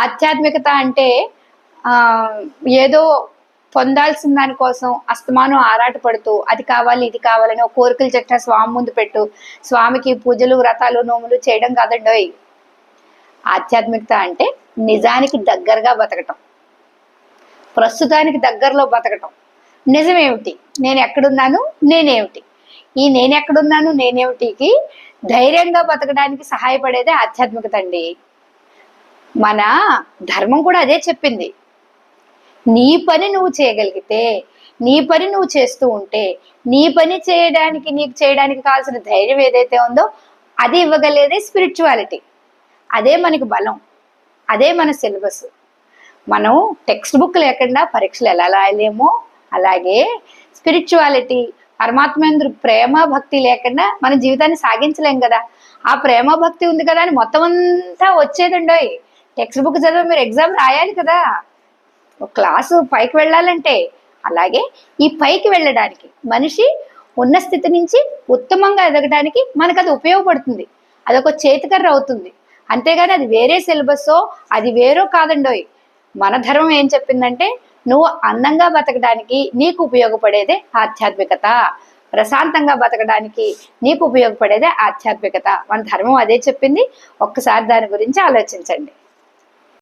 ఆధ్యాత్మికత అంటే ఏదో పొందాల్సిన దానికోసం అస్తమానం ఆరాటపడుతూ అది కావాలి ఇది కావాలని ఒక కోరికలు చెట్ట స్వామి ముందు పెట్టు స్వామికి పూజలు వ్రతాలు నోములు చేయడం కాదండోయ్. ఆధ్యాత్మికత అంటే నిజానికి దగ్గరగా బతకటం, ప్రస్తుతానికి దగ్గరలో బతకటం. నిజమేమిటి, నేను ఎక్కడున్నాను, నేనేమిటి, ఈ నేనెక్కడున్నాను నేనేమిటికి ధైర్యంగా బతకడానికి సహాయపడేదే ఆధ్యాత్మికత అండి. మన ధర్మం కూడా అదే చెప్పింది. నీ పని నువ్వు చేయగలిగితే, నీ పని నువ్వు చేస్తూ ఉంటే, నీ పని చేయడానికి నీకు చేయడానికి కావాల్సిన ధైర్యం ఏదైతే ఉందో అది ఇవ్వగలిగేదే స్పిరిచువాలిటీ. అదే మనకి బలం, అదే మన సిలబస్. మనం టెక్స్ట్ బుక్ లేకుండా పరీక్షలు ఎలా రాయలేమో అలాగే స్పిరిచువాలిటీ పరమాత్మేంద్ర ప్రేమ భక్తి లేకుండా మన జీవితాన్ని సాగించలేం కదా. ఆ ప్రేమ భక్తి ఉంది కదా అని మొత్తం అంతా వచ్చేదండో. టెక్స్ట్ బుక్ చదివి మీరు ఎగ్జామ్ రాయాలి కదా, ఒక క్లాసు పైకి వెళ్ళాలంటే. అలాగే ఈ పైకి వెళ్ళడానికి మనిషి ఉన్న స్థితి నుంచి ఉత్తమంగా ఎదగడానికి మనకు అది ఉపయోగపడుతుంది. అదొక చేతికర్ర అవుతుంది. అంతేగాని అది వేరే సిలబస్సో అది వేరో కాదండోయ్. మన ధర్మం ఏం చెప్పిందంటే నువ్వు అందంగా బతకడానికి నీకు ఉపయోగపడేదే ఆధ్యాత్మికత, ప్రశాంతంగా బతకడానికి నీకు ఉపయోగపడేదే ఆధ్యాత్మికత. మన ధర్మం అదే చెప్పింది. ఒక్కసారి దాని గురించి ఆలోచించండి.